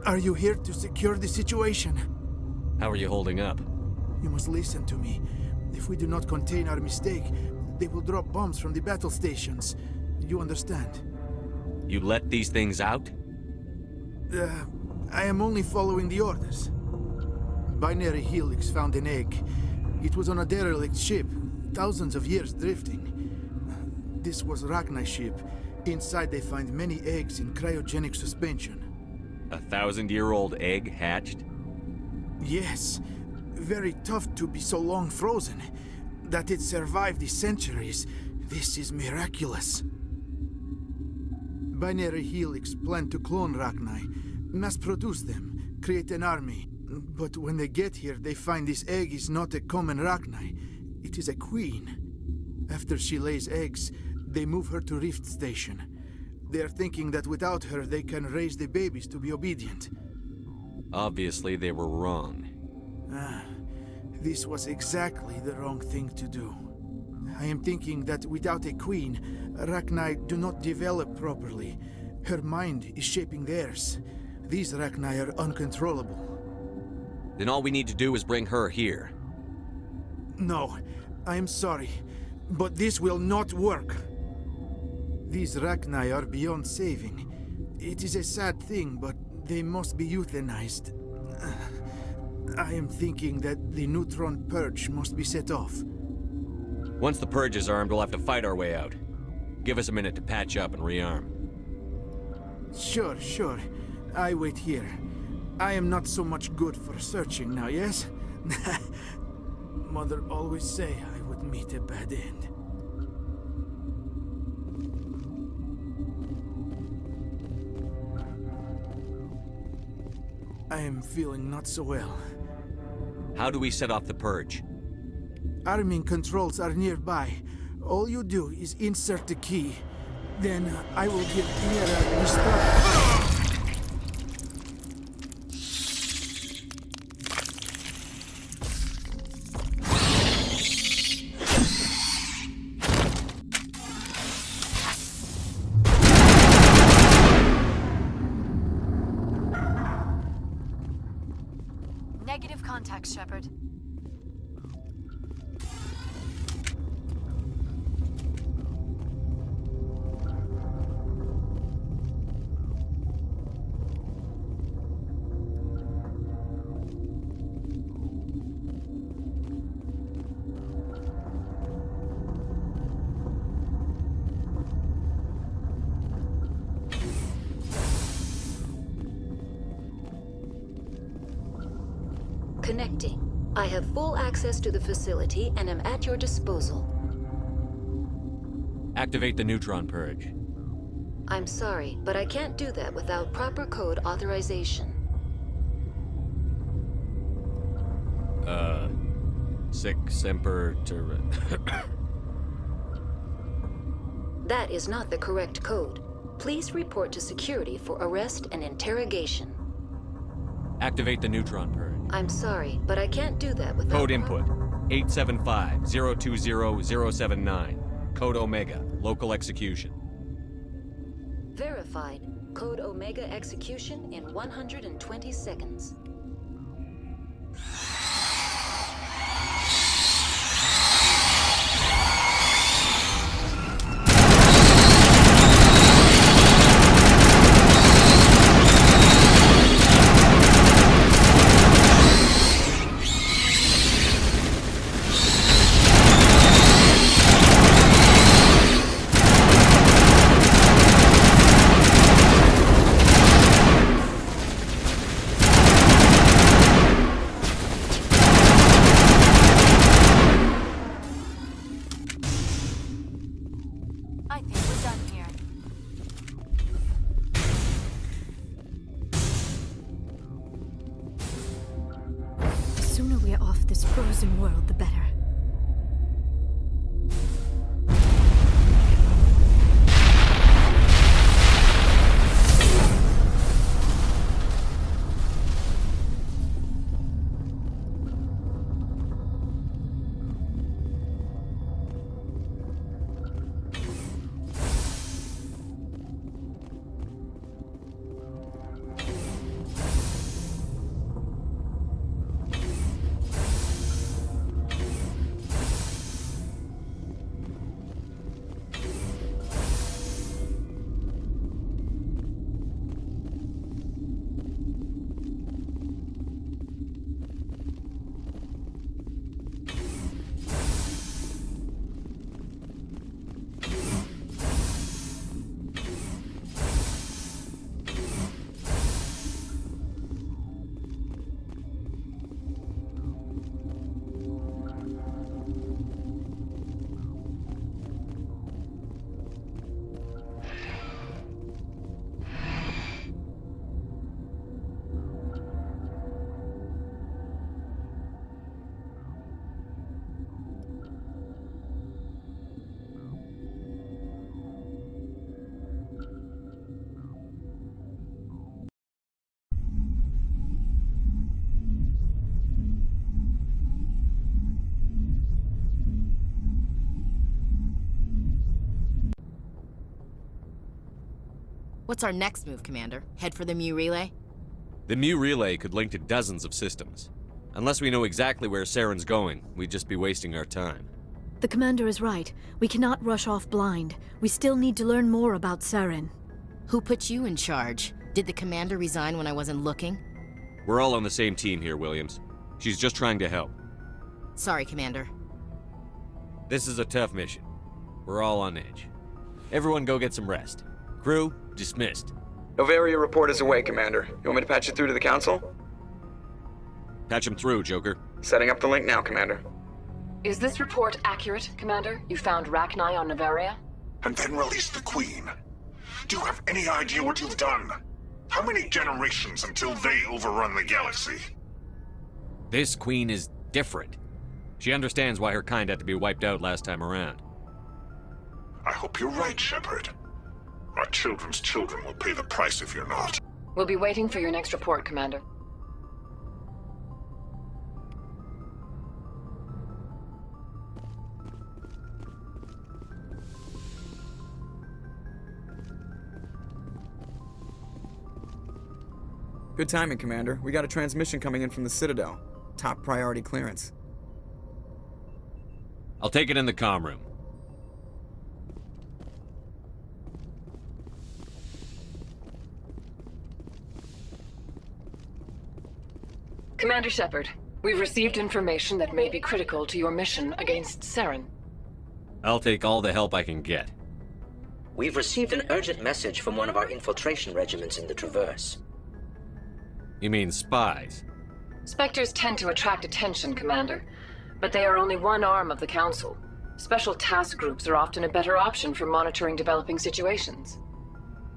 Are you here to secure the situation? How are you holding up? You must listen to me. If we do not contain our mistake, they will drop bombs from the battle stations. You understand? You let these things out? I am only following the orders. Binary Helix found an egg. It was on a derelict ship, thousands of years drifting. This was Rachni's ship. Inside they find many eggs in cryogenic suspension. A 1,000-year-old egg hatched? Yes. Very tough to be so long frozen. That it survived the centuries. This is miraculous. Binary Helix planned to clone Rachni, mass-produce them, create an army. But when they get here, they find this egg is not a common Rachni. It is a queen. After she lays eggs, they move her to Rift Station. They are thinking that without her, they can raise the babies to be obedient. Obviously, they were wrong. This was exactly the wrong thing to do. I am thinking that without a queen, Rachni do not develop properly. Her mind is shaping theirs. These Rachni are uncontrollable. Then all we need to do is bring her here. No, I am sorry, but this will not work. These Rachni are beyond saving. It is a sad thing, but they must be euthanized. I am thinking that the neutron purge must be set off. Once the purge is armed, we'll have to fight our way out. Give us a minute to patch up and rearm. Sure. I wait here. I am not so much good for searching now, yes? Mother always say I would meet a bad end. I am feeling not so well. How do we set off the purge? Arming controls are nearby. All you do is insert the key. Then I will give Mira the start. Negative contact, Shepard. Connecting. I have full access to the facility and am at your disposal. Activate the neutron purge. I'm sorry, but I can't do that without proper code authorization. Sic semper ter... That is not the correct code. Please report to security for arrest and interrogation. Activate the neutron purge. I'm sorry, but I can't do that without... Code input, 875-020-079. Code Omega, local execution. Verified. Code Omega execution in 120 seconds. I think we're done here. The sooner we're off this frozen world, the better. What's our next move, Commander? Head for the Mu Relay? The Mu Relay could link to dozens of systems. Unless we know exactly where Saren's going, we'd just be wasting our time. The commander is right. We cannot rush off blind. We still need to learn more about Saren. Who put you in charge? Did the commander resign when I wasn't looking? We're all on the same team here, Williams. She's just trying to help. Sorry, Commander. This is a tough mission. We're all on edge. Everyone go get some rest. Crew, dismissed. Novaria report is away, Commander. You want me to patch it through to the Council? Patch him through, Joker. Setting up the link now, Commander. Is this report accurate, Commander? You found Rachni on Novaria? And then released the Queen. Do you have any idea what you've done? How many generations until they overrun the galaxy? This Queen is different. She understands why her kind had to be wiped out last time around. I hope you're right, Shepard. Our children's children will pay the price if you're not. We'll be waiting for your next report, Commander. Good timing, Commander. We got a transmission coming in from the Citadel. Top priority clearance. I'll take it in the comm room. Commander Shepard, we've received information that may be critical to your mission against Saren. I'll take all the help I can get. We've received an urgent message from one of our infiltration regiments in the Traverse. You mean spies? Spectres tend to attract attention, Commander, but they are only one arm of the Council. Special task groups are often a better option for monitoring developing situations.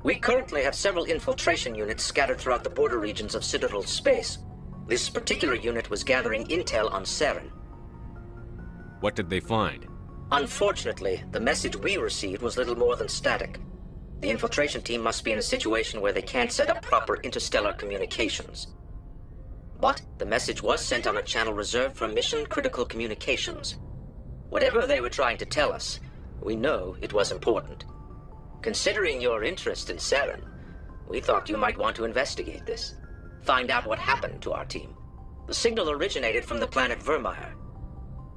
We currently have several infiltration units scattered throughout the border regions of Citadel space. This particular unit was gathering intel on Saren. What did they find? Unfortunately, the message we received was little more than static. The infiltration team must be in a situation where they can't set up proper interstellar communications. But the message was sent on a channel reserved for mission-critical communications. Whatever they were trying to tell us, we know it was important. Considering your interest in Saren, we thought you might want to investigate this. Find out what happened to our team. The signal originated from the planet Vermeer.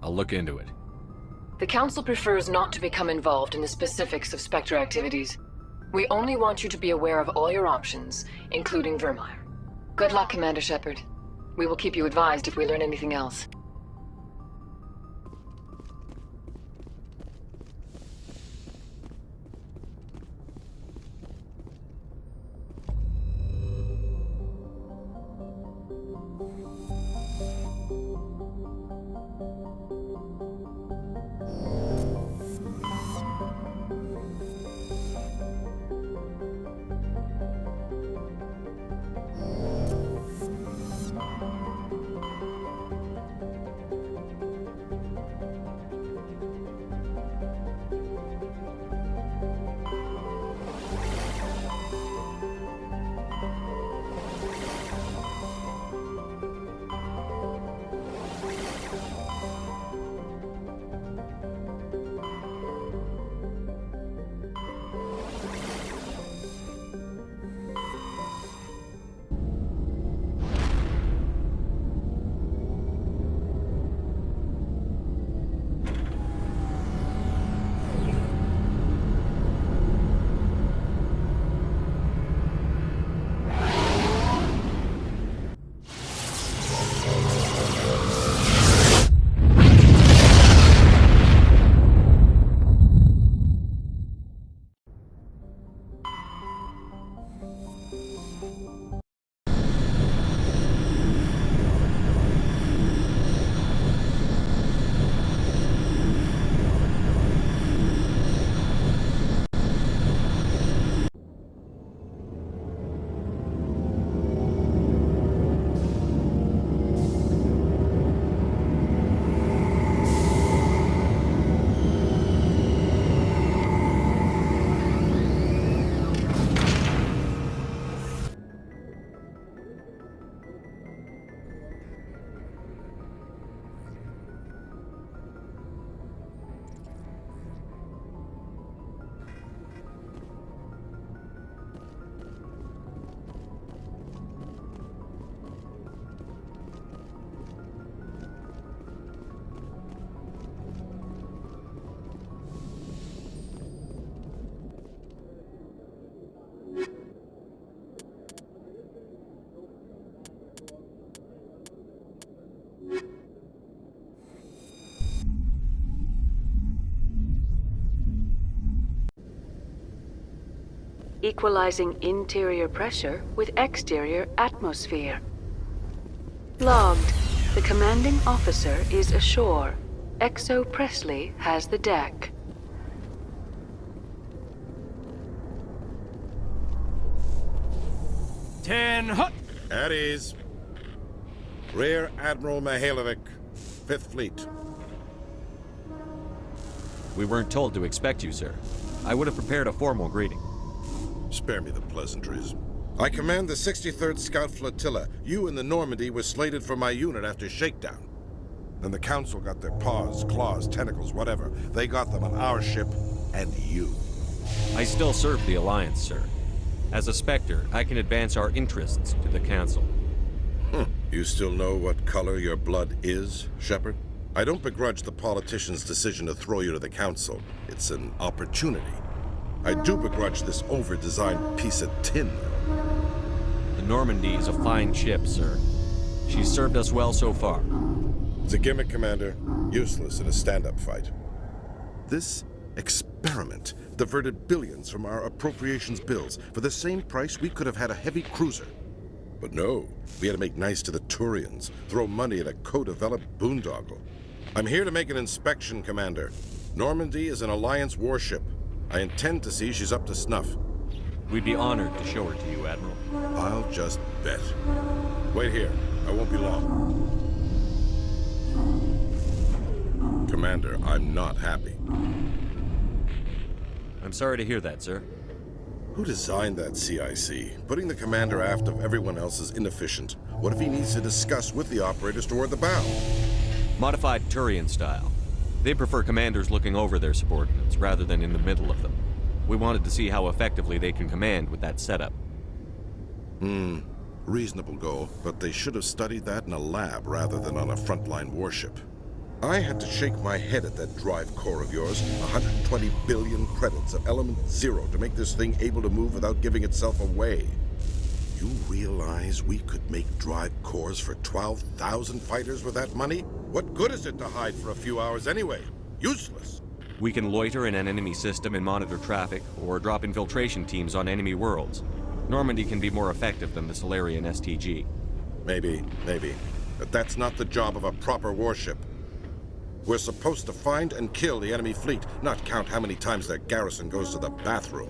I'll look into it. The Council prefers not to become involved in the specifics of Spectre activities. We only want you to be aware of all your options, including Vermeer. Good luck, Commander Shepard. We will keep you advised if we learn anything else. equalizing interior pressure with exterior atmosphere. Logged. The commanding officer is ashore. Exo Presley has the deck. At ease. Rear Admiral Mihailovic, 5th Fleet. We weren't told to expect you, sir. I would have prepared a formal greeting. Spare me the pleasantries. I command the 63rd Scout Flotilla. You and the Normandy were slated for my unit after shakedown. Then the Council got their paws, claws, tentacles, whatever. They got them on our ship, and you. I still serve the Alliance, sir. As a Spectre, I can advance our interests to the Council. You still know what color your blood is, Shepard? I don't begrudge the politician's decision to throw you to the Council. It's an opportunity. I do begrudge this over-designed piece of tin, though. The Normandy is a fine ship, sir. She's served us well so far. It's a gimmick, Commander. Useless in a stand-up fight. This experiment diverted billions from our appropriations bills. For the same price, we could have had a heavy cruiser. But no, we had to make nice to the Turians, throw money at a co-developed boondoggle. I'm here to make an inspection, Commander. Normandy is an Alliance warship. I intend to see she's up to snuff. We'd be honored to show her to you, Admiral. I'll just bet. Wait here. I won't be long. Commander, I'm not happy. I'm sorry to hear that, sir. Who designed that CIC? Putting the commander aft of everyone else is inefficient. What if he needs to discuss with the operators toward the bow? Modified Turian style. They prefer commanders looking over their subordinates rather than in the middle of them. We wanted to see how effectively they can command with that setup. Reasonable goal, but they should have studied that in a lab rather than on a frontline warship. I had to shake my head at that drive core of yours. 120 billion credits of element 0 to make this thing able to move without giving itself away. You realize we could make drive cores for 12,000 fighters with that money? What good is it to hide for a few hours anyway? Useless. We can loiter in an enemy system and monitor traffic, or drop infiltration teams on enemy worlds. Normandy can be more effective than the Solarian STG. Maybe. But that's not the job of a proper warship. We're supposed to find and kill the enemy fleet, not count how many times their garrison goes to the bathroom.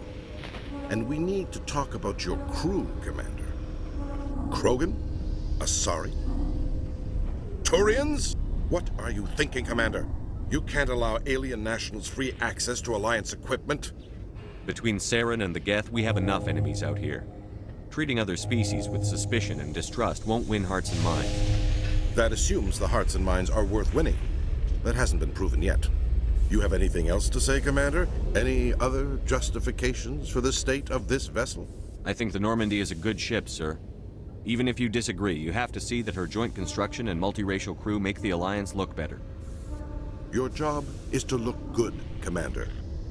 And we need to talk about your crew, Commander. Krogan? Asari? Turians? What are you thinking, Commander? You can't allow alien nationals free access to Alliance equipment? Between Saren and the Geth, we have enough enemies out here. Treating other species with suspicion and distrust won't win hearts and minds. That assumes the hearts and minds are worth winning. That hasn't been proven yet. You have anything else to say, Commander? Any other justifications for the state of this vessel? I think the Normandy is a good ship, sir. Even if you disagree, you have to see that her joint construction and multiracial crew make the Alliance look better. Your job is to look good, Commander.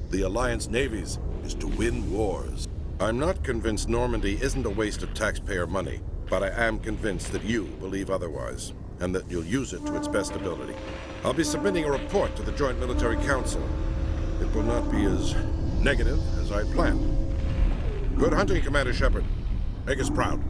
The Alliance navies is to win wars. I'm not convinced Normandy isn't a waste of taxpayer money, but I am convinced that you believe otherwise, and that you'll use it to its best ability. I'll be submitting a report to the Joint Military Council. It will not be as negative as I planned. Good hunting, Commander Shepard. Make us proud.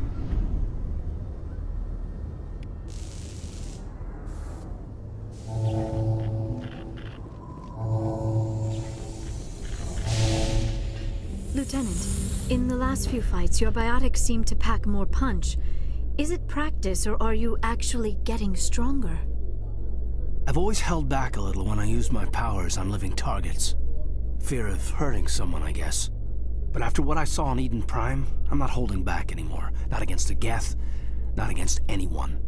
Lieutenant, in the last few fights, your biotics seem to pack more punch. Is it practice, or are you actually getting stronger? I've always held back a little when I used my powers on living targets. Fear of hurting someone, I guess. But after what I saw on Eden Prime, I'm not holding back anymore. Not against the Geth, not against anyone.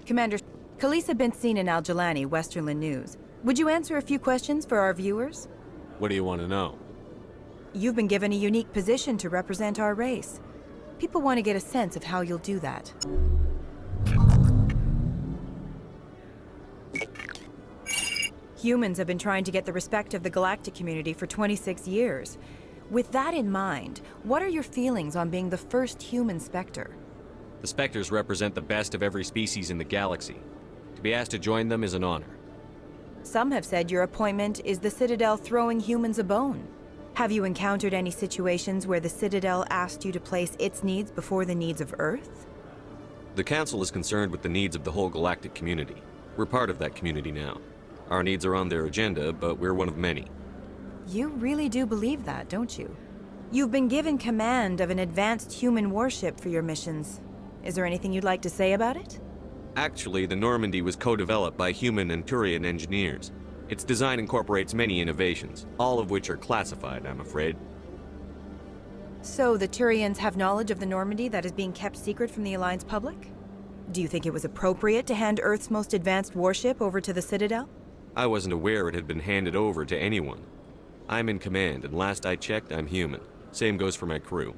Commander, Khaleesa been seen in Al-Jalani, Westerland News. Would you answer a few questions for our viewers? What do you want to know? You've been given a unique position to represent our race. People want to get a sense of how you'll do that. Humans have been trying to get the respect of the galactic community for 26 years. With that in mind, what are your feelings on being the first human Spectre? The Spectres represent the best of every species in the galaxy. To be asked to join them is an honor. Some have said your appointment is the Citadel throwing humans a bone. Have you encountered any situations where the Citadel asked you to place its needs before the needs of Earth? The Council is concerned with the needs of the whole galactic community. We're part of that community now. Our needs are on their agenda, but we're one of many. You really do believe that, don't you? You've been given command of an advanced human warship for your missions. Is there anything you'd like to say about it? Actually, the Normandy was co-developed by human and Turian engineers. Its design incorporates many innovations, all of which are classified, I'm afraid. So the Turians have knowledge of the Normandy that is being kept secret from the Alliance public? Do you think it was appropriate to hand Earth's most advanced warship over to the Citadel? I wasn't aware it had been handed over to anyone. I'm in command, and last I checked, I'm human. Same goes for my crew.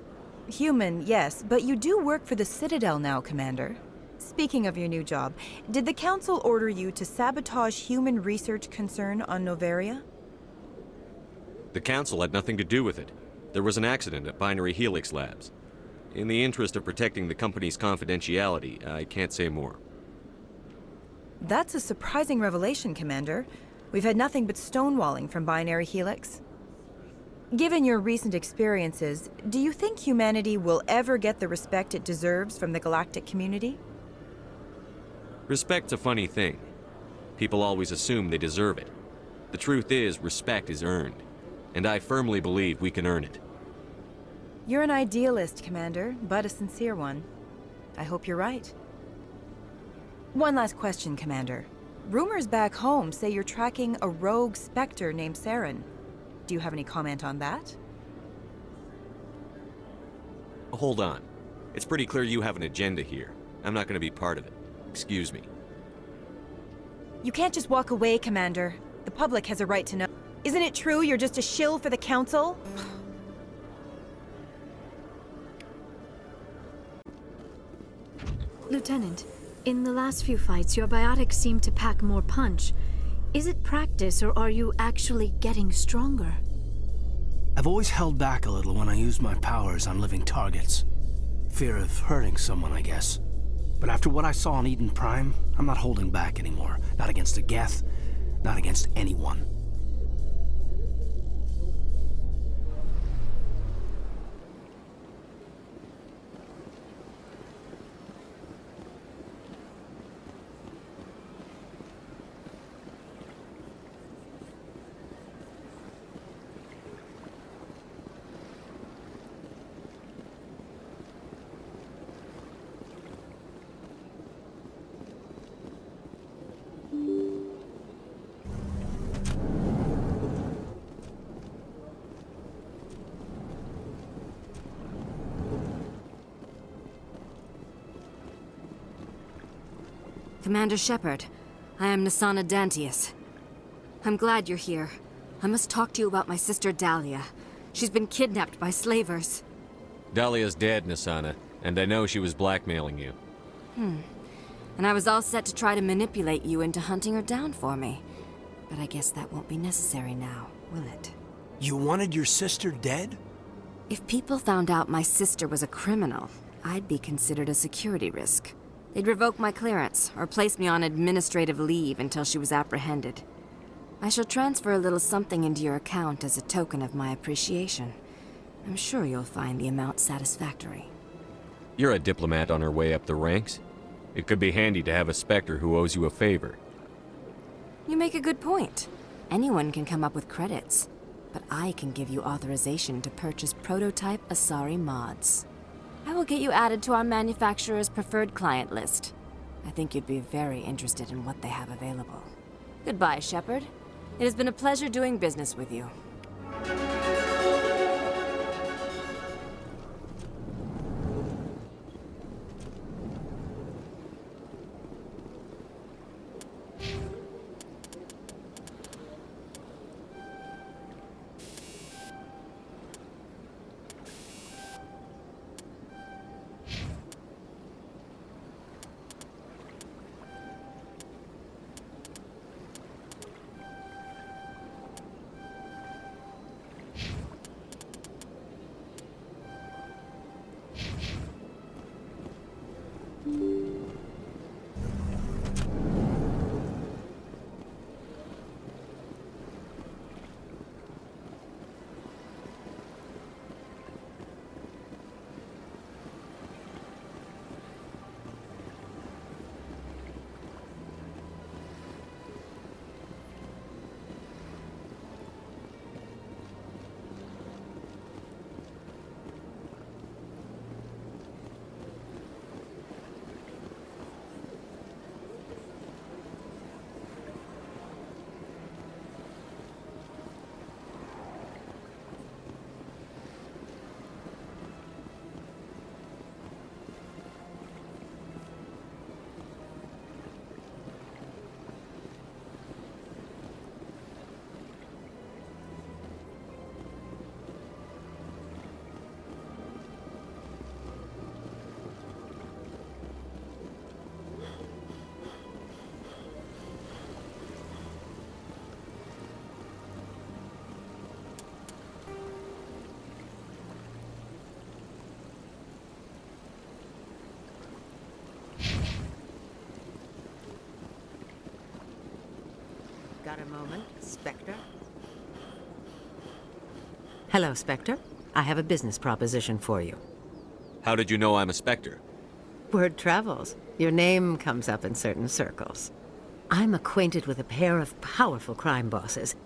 Human, yes, but you do work for the Citadel now, Commander. Speaking of your new job, did the Council order you to sabotage human research concern on Noveria? The Council had nothing to do with it. There was an accident at Binary Helix Labs. In the interest of protecting the company's confidentiality, I can't say more. That's a surprising revelation, Commander. We've had nothing but stonewalling from Binary Helix. Given your recent experiences, do you think humanity will ever get the respect it deserves from the galactic community? Respect's a funny thing. People always assume they deserve it. The truth is, respect is earned. And I firmly believe we can earn it. You're an idealist, Commander, but a sincere one. I hope you're right. One last question, Commander. Rumors back home say you're tracking a rogue Spectre named Saren. Do you have any comment on that? Hold on. It's pretty clear you have an agenda here. I'm not going to be part of it. Excuse me. You can't just walk away, Commander. The public has a right to know. Isn't it true you're just a shill for the Council? Lieutenant, in the last few fights, your biotics seem to pack more punch. Is it practice, or are you actually getting stronger? I've always held back a little when I use my powers on living targets. Fear of hurting someone, I guess. But after what I saw on Eden Prime, I'm not holding back anymore. Not against a Geth, not against anyone. Commander Shepard, I am Nasana Dantius. I'm glad you're here. I must talk to you about my sister Dahlia. She's been kidnapped by slavers. Dahlia's dead, Nasana, and I know she was blackmailing you. And I was all set to try to manipulate you into hunting her down for me. But I guess that won't be necessary now, will it? You wanted your sister dead? If people found out my sister was a criminal, I'd be considered a security risk. They'd revoke my clearance, or place me on administrative leave until she was apprehended. I shall transfer a little something into your account as a token of my appreciation. I'm sure you'll find the amount satisfactory. You're a diplomat on her way up the ranks. It could be handy to have a Spectre who owes you a favor. You make a good point. Anyone can come up with credits, but I can give you authorization to purchase prototype Asari mods. I will get you added to our manufacturer's preferred client list. I think you'd be very interested in what they have available. Goodbye, Shepard. It has been a pleasure doing business with you. Got a moment, Spectre? Hello, Spectre. I have a business proposition for you. How did you know I'm a Spectre? Word travels. Your name comes up in certain circles. I'm acquainted with a pair of powerful crime bosses.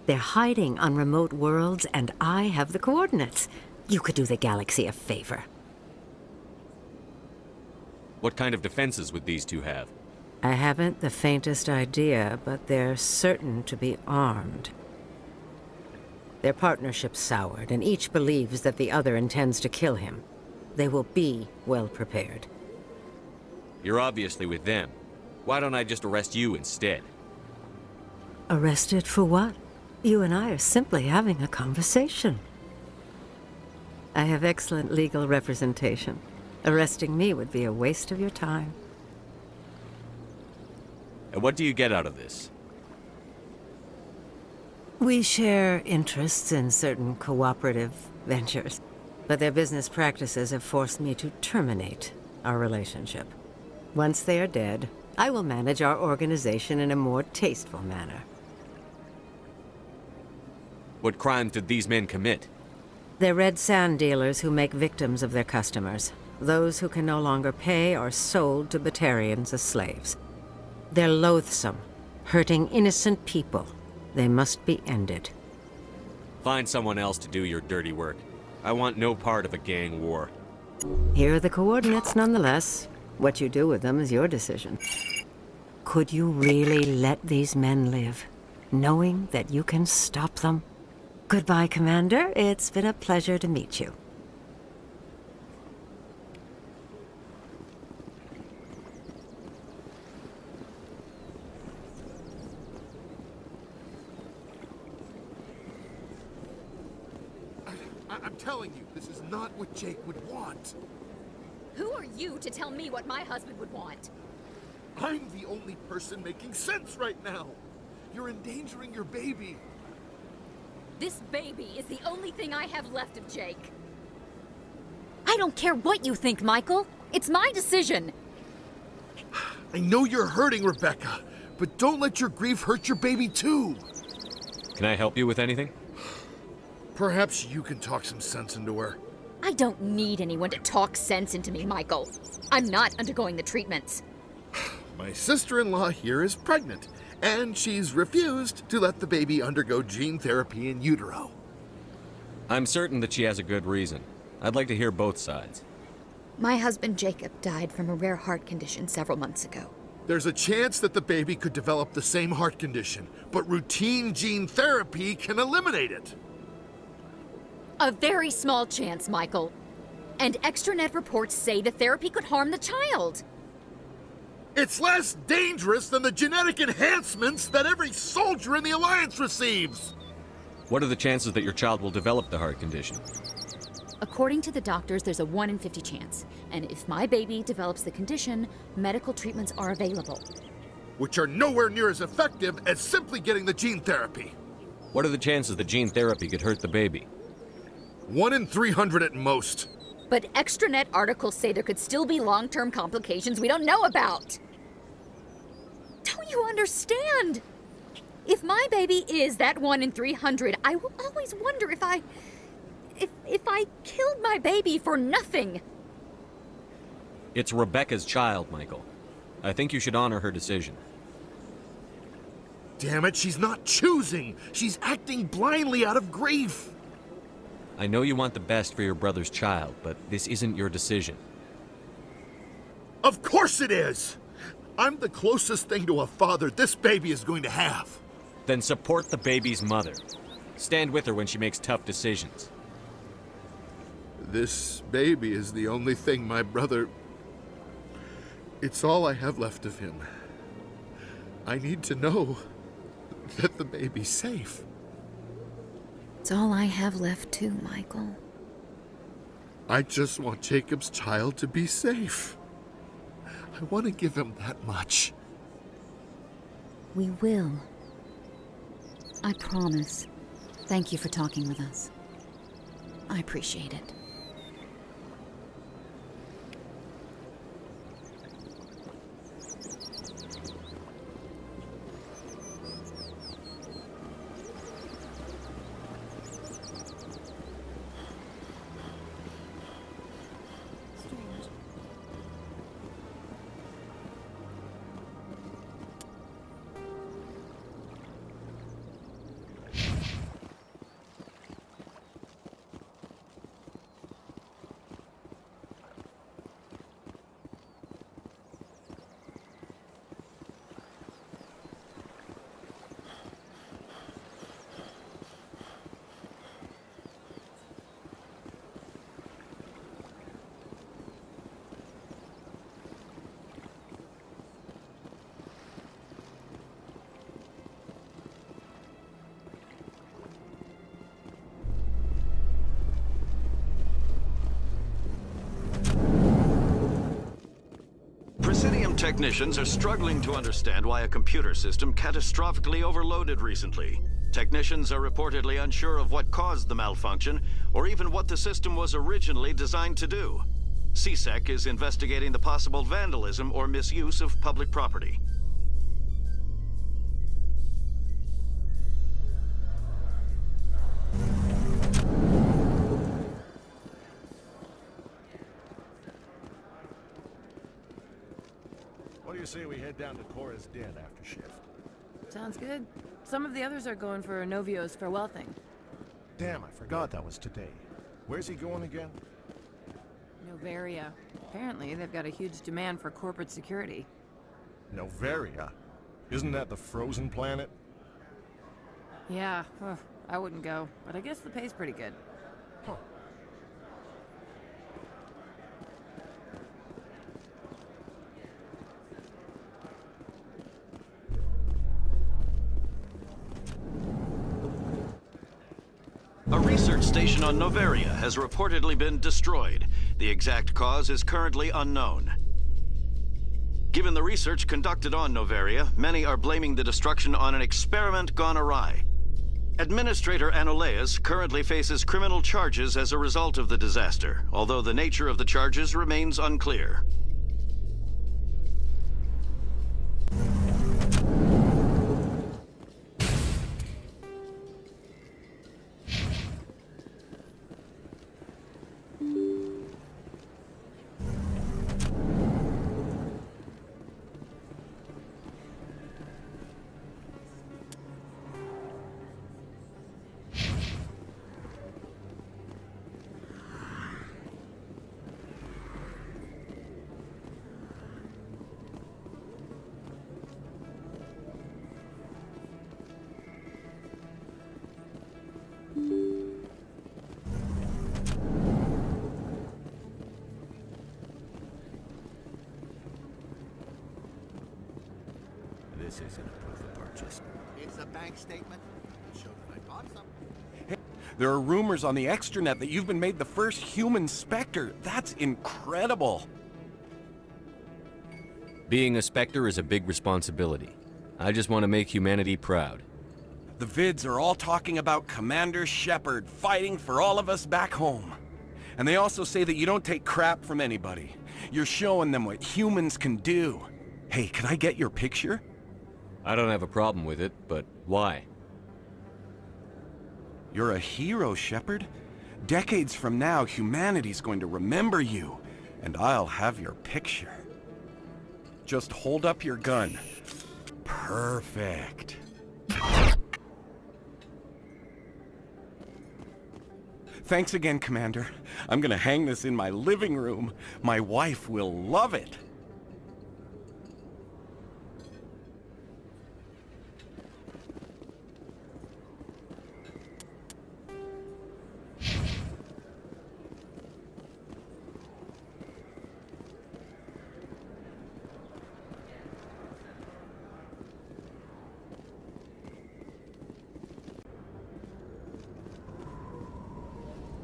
They're hiding on remote worlds, and I have the coordinates. You could do the galaxy a favor. What kind of defenses would these two have? I haven't the faintest idea, but they're certain to be armed. Their partnership's soured, and each believes that the other intends to kill him. They will be well prepared. You're obviously with them. Why don't I just arrest you instead? Arrested for what? You and I are simply having a conversation. I have excellent legal representation. Arresting me would be a waste of your time. And what do you get out of this? We share interests in certain cooperative ventures, but their business practices have forced me to terminate our relationship. Once they are dead, I will manage our organization in a more tasteful manner. What crimes did these men commit? They're red sand dealers who make victims of their customers. Those who can no longer pay are sold to Batarians as slaves. They're loathsome, hurting innocent people. They must be ended. Find someone else to do your dirty work. I want no part of a gang war. Here are the coordinates nonetheless. What you do with them is your decision. Could you really let these men live, knowing that you can stop them? Goodbye, Commander. It's been a pleasure to meet you. I'm telling you, this is not what Jake would want. Who are you to tell me what my husband would want? I'm the only person making sense right now. You're endangering your baby. This baby is the only thing I have left of Jake. I don't care what you think, Michael. It's my decision. I know you're hurting, Rebecca, but don't let your grief hurt your baby too. Can I help you with anything? Perhaps you can talk some sense into her. I don't need anyone to talk sense into me, Michael. I'm not undergoing the treatments. My sister-in-law here is pregnant, and she's refused to let the baby undergo gene therapy in utero. I'm certain that she has a good reason. I'd like to hear both sides. My husband Jacob died from a rare heart condition several months ago. There's a chance that the baby could develop the same heart condition, but routine gene therapy can eliminate it. A very small chance, Michael. And extranet reports say the therapy could harm the child. It's less dangerous than the genetic enhancements that every soldier in the Alliance receives. What are the chances that your child will develop the heart condition? According to the doctors, there's a 1 in 50 chance. And if my baby develops the condition, medical treatments are available. Which are nowhere near as effective as simply getting the gene therapy. What are the chances that gene therapy could hurt the baby? 1 in 300 at most. But extranet articles say there could still be long-term complications we don't know about. Don't you understand? If my baby is that 1 in 300, I will always wonder if I killed my baby for nothing. It's Rebecca's child, Michael. I think you should honor her decision. Damn it, she's not choosing. She's acting blindly out of grief. I know you want the best for your brother's child, but this isn't your decision. Of course it is! I'm the closest thing to a father this baby is going to have. Then support the baby's mother. Stand with her when she makes tough decisions. This baby is the only thing my brother... It's all I have left of him. I need to know that the baby's safe. It's all I have left too, Michael. I just want Jacob's child to be safe. I want to give him that much. We will. I promise. Thank you for talking with us. I appreciate it. technicians are struggling to understand why a computer system catastrophically overloaded recently. Technicians are reportedly unsure of what caused the malfunction, or even what the system was originally designed to do. CSEC is investigating the possible vandalism or misuse of public property. What do you say we head down to Cora's den after shift? Sounds good. Some of the others are going for Novio's farewell thing. Damn, I forgot that was today. Where's he going again? Noveria. Apparently, they've got a huge demand for corporate security. Noveria? Isn't that the frozen planet? Yeah, I wouldn't go, but I guess the pay's pretty good. Huh. A research station on Noveria has reportedly been destroyed. The exact cause is currently unknown. Given the research conducted on Noveria, many are blaming the destruction on an experiment gone awry. Administrator Anoleus currently faces criminal charges as a result of the disaster, although the nature of the charges remains unclear. This isn't a proof of purchase. It's a bank statement. Show that I bought something. There are rumors on the extranet that you've been made the first human Spectre. That's incredible. Being a Spectre is a big responsibility. I just want to make humanity proud. The vids are all talking about Commander Shepard fighting for all of us back home. And they also say that you don't take crap from anybody. You're showing them what humans can do. Hey, can I get your picture? I don't have a problem with it, but why? You're a hero, Shepard. Decades from now, humanity's going to remember you, and I'll have your picture. Just hold up your gun. Perfect. Thanks again, Commander. I'm gonna hang this in my living room. My wife will love it.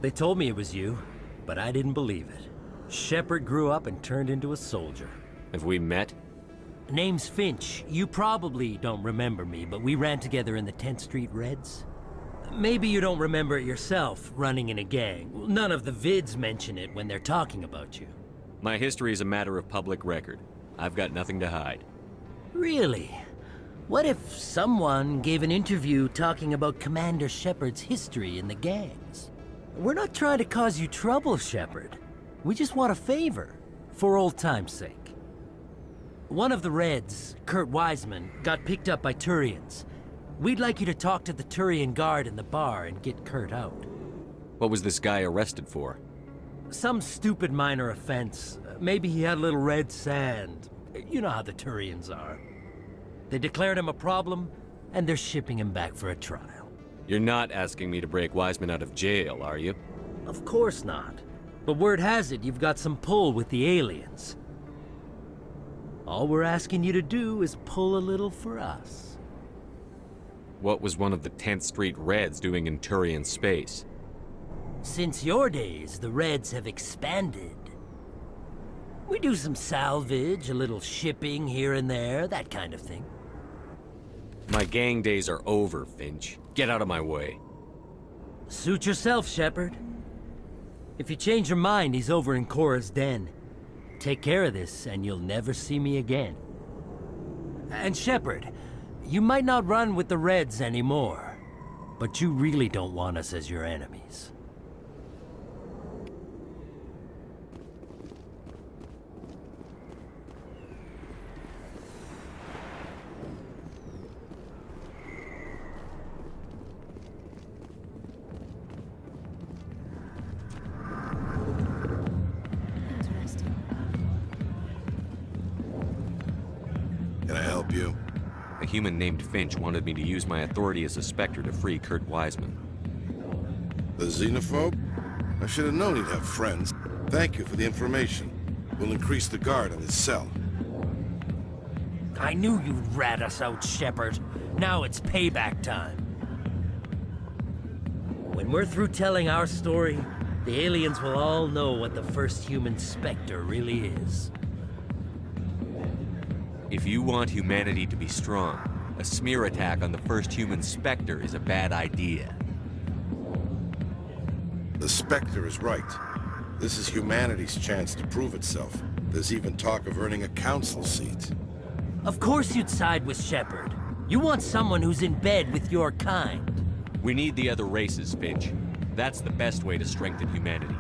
They told me it was you, but I didn't believe it. Shepard grew up and turned into a soldier. Have we met? Name's Finch. You probably don't remember me, but we ran together in the 10th Street Reds. Maybe you don't remember it yourself, running in a gang. None of the vids mention it when they're talking about you. My history is a matter of public record. I've got nothing to hide. Really? What if someone gave an interview talking about Commander Shepard's history in the gangs? We're not trying to cause you trouble, Shepard. We just want a favor, for old time's sake. One of the Reds, Kurt Wiseman, got picked up by Turians. We'd like you to talk to the Turian guard in the bar and get Kurt out. What was this guy arrested for? Some stupid minor offense. Maybe he had a little red sand. You know how the Turians are. They declared him a problem, and they're shipping him back for a trial. You're not asking me to break Wiseman out of jail, are you? Of course not. But word has it you've got some pull with the aliens. All we're asking you to do is pull a little for us. What was one of the 10th Street Reds doing in Turian space? Since your days, the Reds have expanded. We do some salvage, a little shipping here and there, that kind of thing. My gang days are over, Finch. Get out of my way. Suit yourself, Shepard. If you change your mind, he's over in Cora's den. Take care of this, and you'll never see me again. And Shepard, you might not run with the Reds anymore, but you really don't want us as your enemies. Can I help you? A human named Finch wanted me to use my authority as a Spectre to free Kurt Wiseman. The xenophobe? I should have known he'd have friends. Thank you for the information. We'll increase the guard on his cell. I knew you'd rat us out, Shepard. Now it's payback time. When we're through telling our story, the aliens will all know what the first human Spectre really is. If you want humanity to be strong, a smear attack on the first human Spectre is a bad idea. The Spectre is right. This is humanity's chance to prove itself. There's even talk of earning a council seat. Of course you'd side with Shepard. You want someone who's in bed with your kind. We need the other races, Finch. That's the best way to strengthen humanity.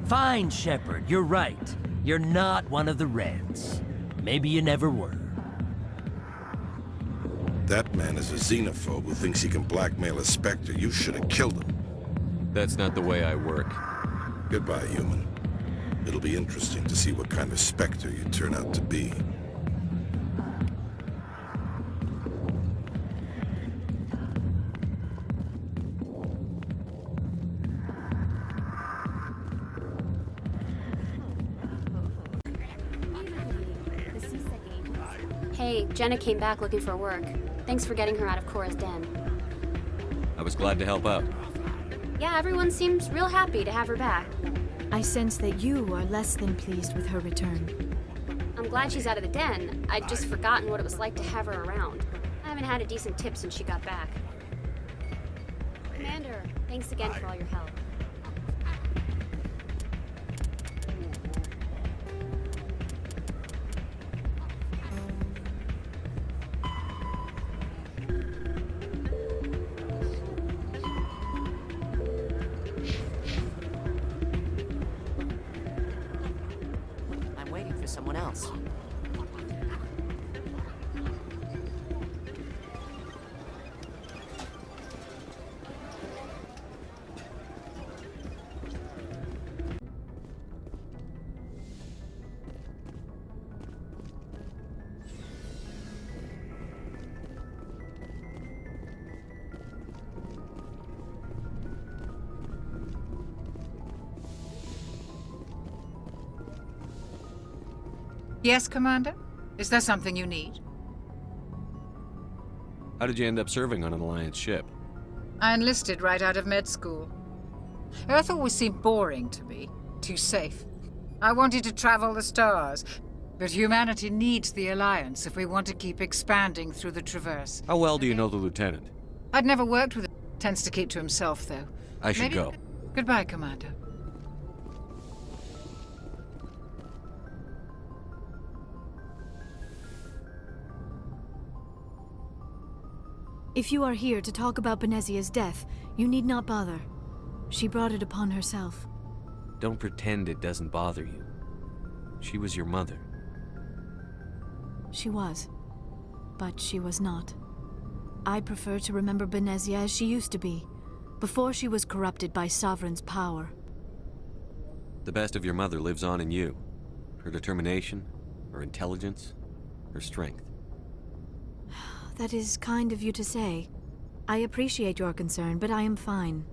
Fine, Shepard, you're right. You're not one of the Reds. Maybe you never were. That man is a xenophobe who thinks he can blackmail a Spectre. You should have killed him. That's not the way I work. Goodbye, human. It'll be interesting to see what kind of Spectre you turn out to be. Hey, Jenna came back looking for work. Thanks for getting her out of Cora's den. I was glad to help out. Yeah, everyone seems real happy to have her back. I sense that you are less than pleased with her return. I'm glad she's out of the den. I'd just forgotten what it was like to have her around. I haven't had a decent tip since she got back. Commander, thanks again for all your help. Someone else. Yes, Commander? Is there something you need? How did you end up serving on an Alliance ship? I enlisted right out of med school. Earth always seemed boring to me. Too safe. I wanted to travel the stars. But humanity needs the Alliance if we want to keep expanding through the Traverse. How well do you know the Lieutenant? I'd never worked with him. Tends to keep to himself, though. I should go. Goodbye, Commander. If you are here to talk about Benezia's death, you need not bother. She brought it upon herself. Don't pretend it doesn't bother you. She was your mother. She was. But she was not. I prefer to remember Benezia as she used to be, before she was corrupted by Sovereign's power. The best of your mother lives on in you. Her determination, her intelligence, her strength. That is kind of you to say. I appreciate your concern, but I am fine.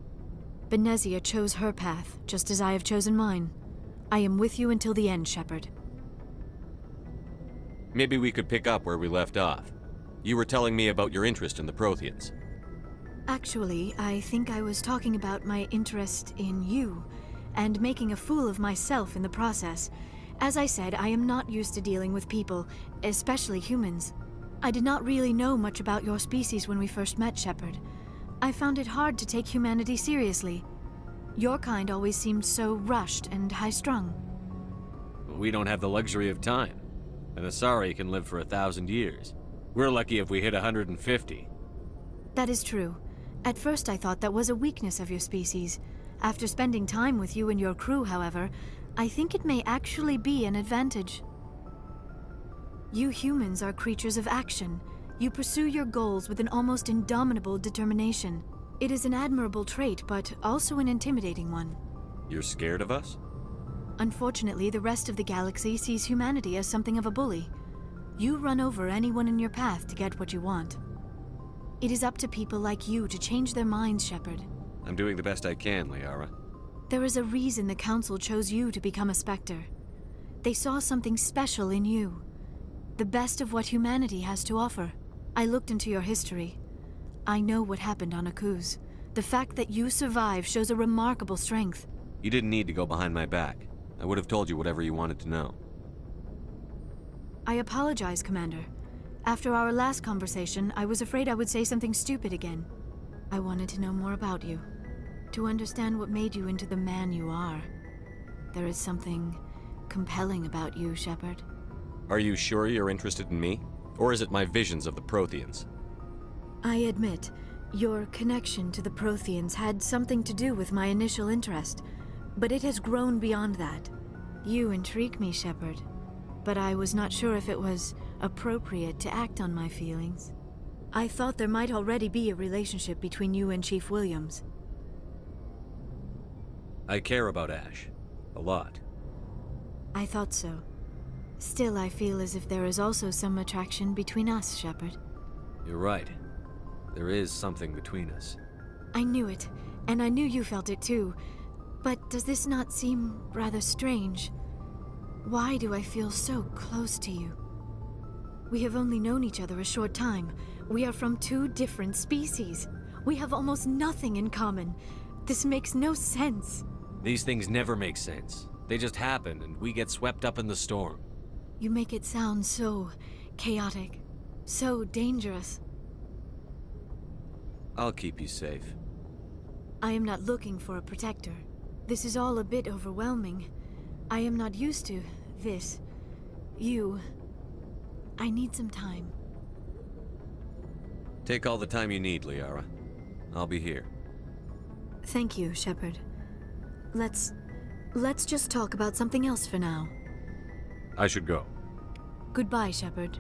Benezia chose her path, just as I have chosen mine. I am with you until the end, Shepard. Maybe we could pick up where we left off. You were telling me about your interest in the Protheans. Actually, I think I was talking about my interest in you, and making a fool of myself in the process, As I said, I am not used to dealing with people, especially humans. I did not really know much about your species when we first met, Shepard. I found it hard to take humanity seriously. Your kind always seemed so rushed and high-strung. We don't have the luxury of time. An Asari can live for 1,000 years. We're lucky if we hit 150. That is true. At first I thought that was a weakness of your species. After spending time with you and your crew, however, I think it may actually be an advantage. You humans are creatures of action. You pursue your goals with an almost indomitable determination. It is an admirable trait, but also an intimidating one. You're scared of us? Unfortunately, the rest of the galaxy sees humanity as something of a bully. You run over anyone in your path to get what you want. It is up to people like you to change their minds, Shepard. I'm doing the best I can, Liara. There is a reason the Council chose you to become a Spectre. They saw something special in you. The best of what humanity has to offer. I looked into your history. I know what happened on Akuz. The fact that you survived shows a remarkable strength. You didn't need to go behind my back. I would have told you whatever you wanted to know. I apologize, Commander. After our last conversation, I was afraid I would say something stupid again. I wanted to know more about you. To understand what made you into the man you are. There is something compelling about you, Shepard. Are you sure you're interested in me? Or is it my visions of the Protheans? I admit, your connection to the Protheans had something to do with my initial interest, but it has grown beyond that. You intrigue me, Shepard, but I was not sure if it was appropriate to act on my feelings. I thought there might already be a relationship between you and Chief Williams. I care about Ash. A lot. I thought so. Still, I feel as if there is also some attraction between us, Shepard. You're right. There is something between us. I knew it, and I knew you felt it too. But does this not seem rather strange? Why do I feel so close to you? We have only known each other a short time. We are from two different species. We have almost nothing in common. This makes no sense. These things never make sense. They just happen, and we get swept up in the storm. You make it sound so chaotic, so dangerous. I'll keep you safe. I am not looking for a protector. This is all a bit overwhelming. I am not used to this. You. I need some time. Take all the time you need, Liara. I'll be here. Thank you, Shepard. Let's just talk about something else for now. I should go. Goodbye, Shepard.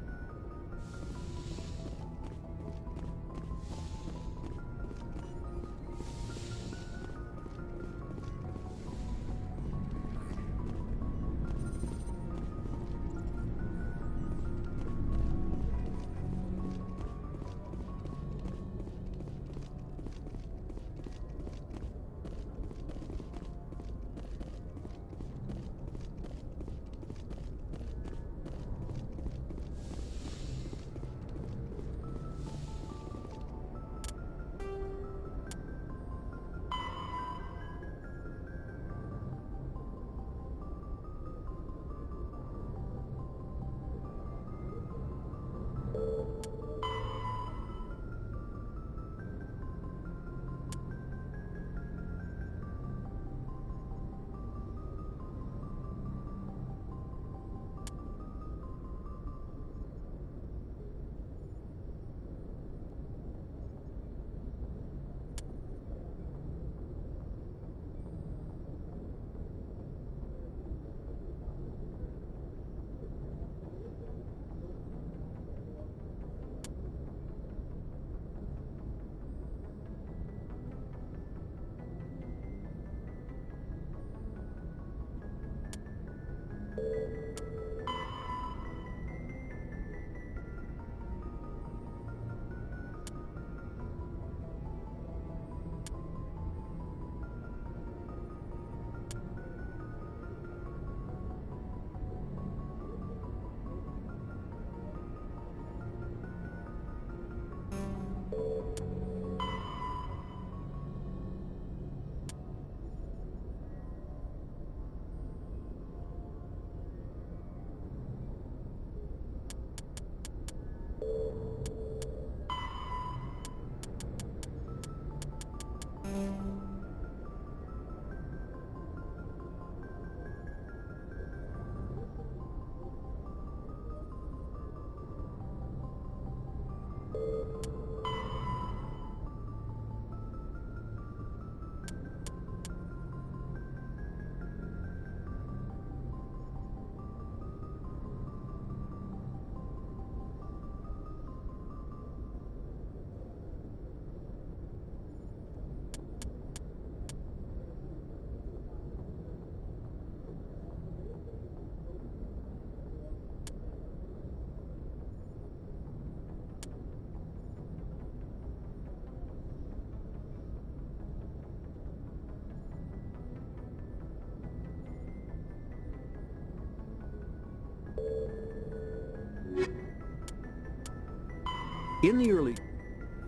In the early...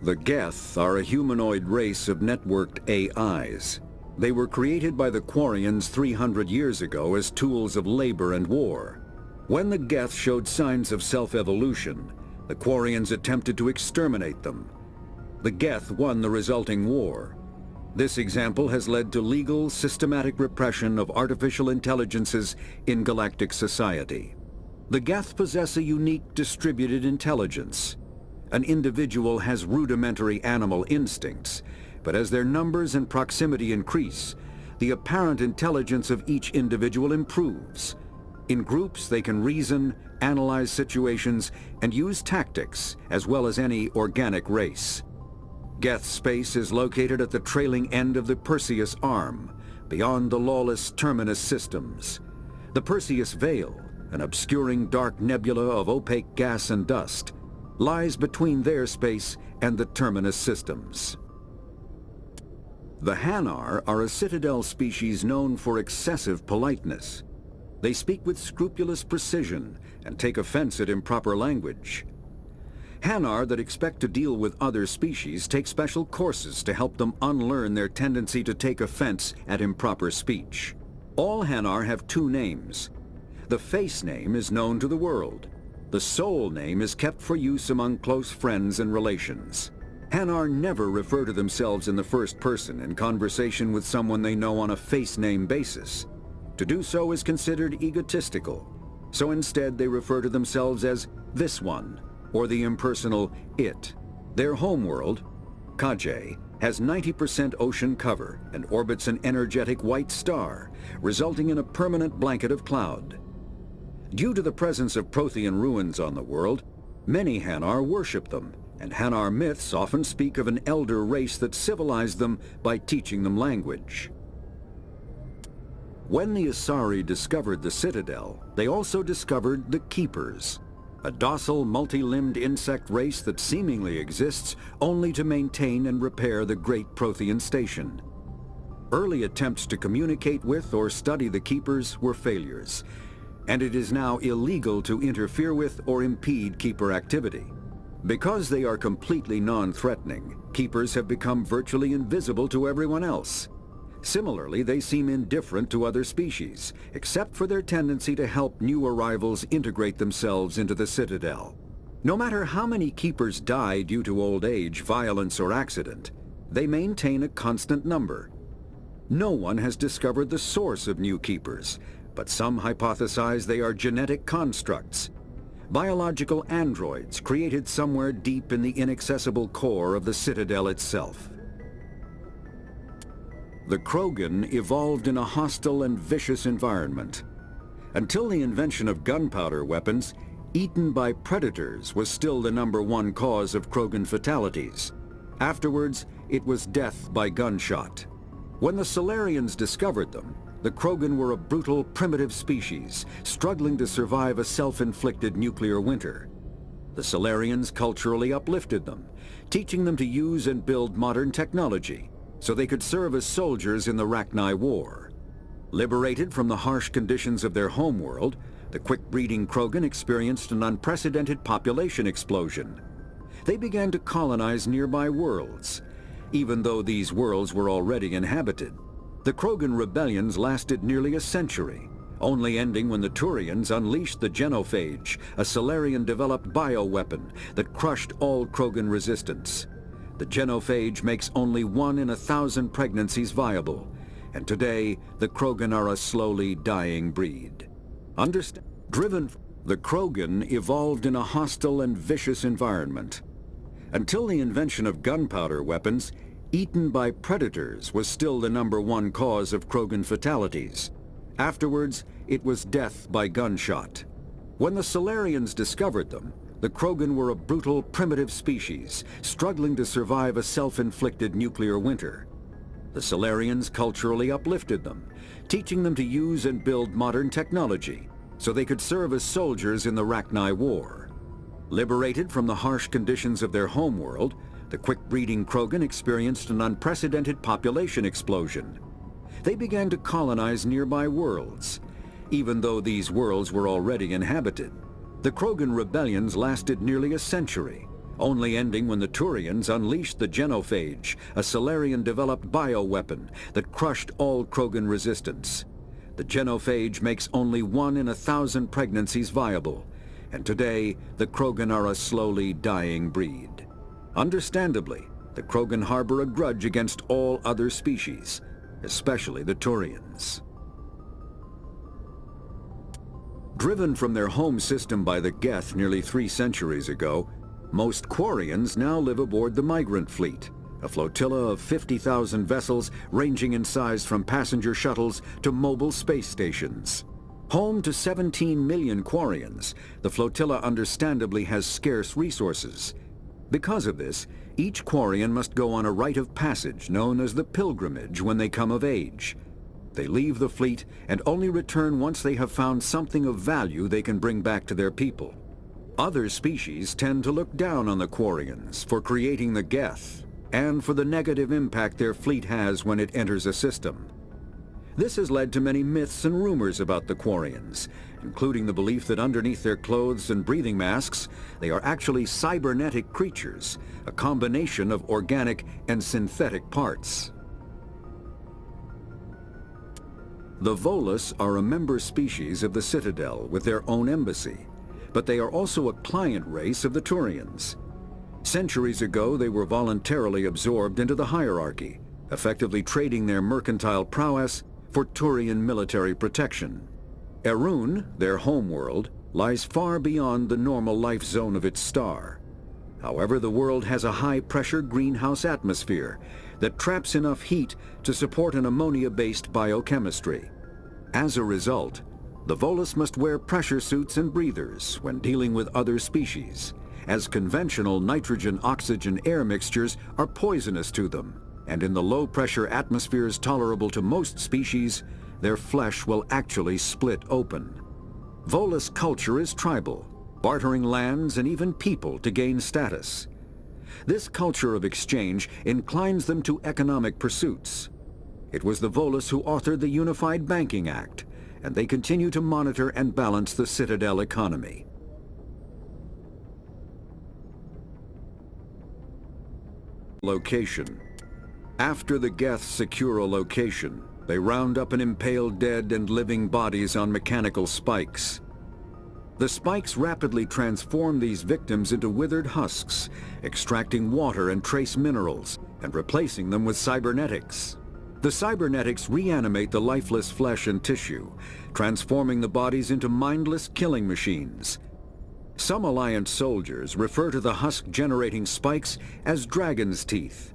The Geth are a humanoid race of networked AIs. They were created by the Quarians 300 years ago as tools of labor and war. When the Geth showed signs of self-evolution, the Quarians attempted to exterminate them. The Geth won the resulting war. This example has led to legal, systematic repression of artificial intelligences in galactic society. The Geth possess a unique distributed intelligence. An individual has rudimentary animal instincts, but as their numbers and proximity increase, the apparent intelligence of each individual improves. In groups, they can reason, analyze situations, and use tactics, as well as any organic race. Geth space is located at the trailing end of the Perseus Arm, beyond the lawless Terminus systems. The Perseus Veil, an obscuring dark nebula of opaque gas and dust, lies between their space and the Terminus systems. The Hanar are a citadel species known for excessive politeness. They speak with scrupulous precision and take offense at improper language. Hanar that expect to deal with other species take special courses to help them unlearn their tendency to take offense at improper speech. All Hanar have two names. The face name is known to the world. The soul name is kept for use among close friends and relations. Hanar never refer to themselves in the first person in conversation with someone they know on a face name basis. To do so is considered egotistical, so instead they refer to themselves as this one, or the impersonal it. Their homeworld, Kajay, has 90% ocean cover and orbits an energetic white star, resulting in a permanent blanket of cloud. Due to the presence of Prothean ruins on the world, many Hanar worship them, and Hanar myths often speak of an elder race that civilized them by teaching them language. When the Asari discovered the Citadel, they also discovered the Keepers, a docile, multi-limbed insect race that seemingly exists only to maintain and repair the Great Prothean Station. Early attempts to communicate with or study the Keepers were failures, and it is now illegal to interfere with or impede Keeper activity. Because they are completely non-threatening, Keepers have become virtually invisible to everyone else. Similarly, they seem indifferent to other species, except for their tendency to help new arrivals integrate themselves into the Citadel. No matter how many Keepers die due to old age, violence, or accident, they maintain a constant number. No one has discovered the source of new Keepers, but some hypothesize they are genetic constructs, biological androids created somewhere deep in the inaccessible core of the Citadel itself. The Krogan evolved in a hostile and vicious environment. Until the invention of gunpowder weapons, eaten by predators was still the #1 cause of Krogan fatalities. Afterwards, it was death by gunshot. When the Solarians discovered them, the Krogan were a brutal, primitive species, struggling to survive a self-inflicted nuclear winter. The Solarians culturally uplifted them, teaching them to use and build modern technology, so they could serve as soldiers in the Rachni War. Liberated from the harsh conditions of their homeworld, the quick-breeding Krogan experienced an unprecedented population explosion. They began to colonize nearby worlds. Even though these worlds were already inhabited, the Krogan rebellions lasted nearly a century, only ending when the Turians unleashed the Genophage, a Solarian-developed bioweapon that crushed all Krogan resistance. the genophage makes only 1 in 1,000 pregnancies viable, and today the Krogan are a slowly dying breed. The Krogan evolved in a hostile and vicious environment. Until the invention of gunpowder weapons, eaten by predators was still the #1 cause of Krogan fatalities. Afterwards, it was death by gunshot. When the Solarians discovered them, the Krogan were a brutal, primitive species, struggling to survive a self-inflicted nuclear winter. The Solarians culturally uplifted them, teaching them to use and build modern technology, so they could serve as soldiers in the Rachni War. Liberated from the harsh conditions of their homeworld, the quick-breeding Krogan experienced an unprecedented population explosion. They began to colonize nearby worlds. Even though these worlds were already inhabited, the Krogan rebellions lasted nearly a century, only ending when the Turians unleashed the genophage, a Solarian-developed bioweapon that crushed all Krogan resistance. The genophage makes only 1 in 1,000 pregnancies viable, and today the Krogan are a slowly dying breed. Understandably, the Krogan harbor a grudge against all other species, especially the Turians. Driven from their home system by the Geth nearly 3 centuries ago, most Quarians now live aboard the Migrant Fleet, a flotilla of 50,000 vessels ranging in size from passenger shuttles to mobile space stations. Home to 17 million Quarians, the flotilla understandably has scarce resources. Because of this, each Quarian must go on a rite of passage known as the pilgrimage when they come of age. They leave the fleet and only return once they have found something of value they can bring back to their people. Other species tend to look down on the Quarians for creating the Geth and for the negative impact their fleet has when it enters a system. This has led to many myths and rumors about the Quarians, including the belief that underneath their clothes and breathing masks, they are actually cybernetic creatures, a combination of organic and synthetic parts. The Volus are a member species of the Citadel with their own embassy, but they are also a client race of the Turians. Centuries ago, they were voluntarily absorbed into the hierarchy, effectively trading their mercantile prowess for Turian military protection. Erun, their homeworld, lies far beyond the normal life zone of its star. However, the world has a high-pressure greenhouse atmosphere that traps enough heat to support an ammonia-based biochemistry. As a result, the Volus must wear pressure suits and breathers when dealing with other species, as conventional nitrogen-oxygen air mixtures are poisonous to them, and in the low-pressure atmospheres tolerable to most species, their flesh will actually split open. Volus culture is tribal, bartering lands and even people to gain status. This culture of exchange inclines them to economic pursuits. It was the Volus who authored the Unified Banking Act, and they continue to monitor and balance the Citadel economy. Location. After the Geths secure a location, they round up and impale dead and living bodies on mechanical spikes. The spikes rapidly transform these victims into withered husks, extracting water and trace minerals, and replacing them with cybernetics. The cybernetics reanimate the lifeless flesh and tissue, transforming the bodies into mindless killing machines. Some Alliance soldiers refer to the husk-generating spikes as dragon's teeth,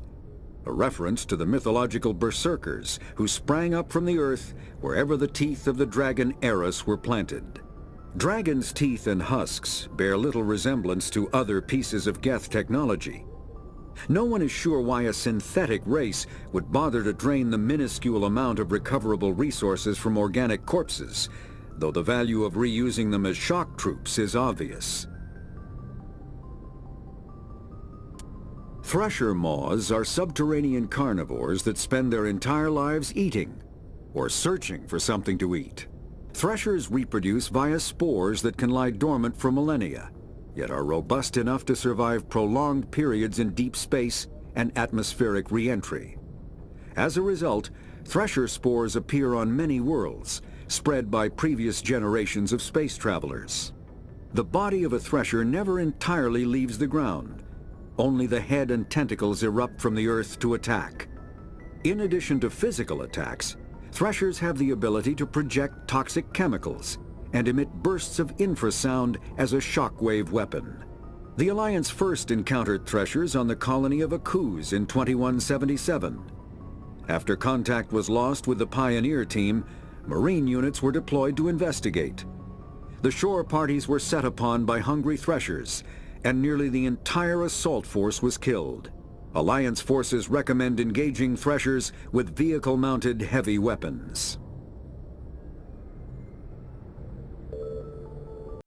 a reference to the mythological berserkers who sprang up from the earth wherever the teeth of the dragon Eris were planted. Dragon's teeth and husks bear little resemblance to other pieces of Geth technology. No one is sure why a synthetic race would bother to drain the minuscule amount of recoverable resources from organic corpses, though the value of reusing them as shock troops is obvious. Thresher moths are subterranean carnivores that spend their entire lives eating or searching for something to eat. Threshers reproduce via spores that can lie dormant for millennia, yet are robust enough to survive prolonged periods in deep space and atmospheric re-entry. As a result, thresher spores appear on many worlds, spread by previous generations of space travelers. The body of a thresher never entirely leaves the ground. Only the head and tentacles erupt from the Earth to attack. In addition to physical attacks, Threshers have the ability to project toxic chemicals and emit bursts of infrasound as a shockwave weapon. The Alliance first encountered Threshers on the colony of Akuz in 2177. After contact was lost with the Pioneer team, Marine units were deployed to investigate. The shore parties were set upon by hungry Threshers, and nearly the entire assault force was killed. Alliance forces recommend engaging Threshers with vehicle-mounted heavy weapons.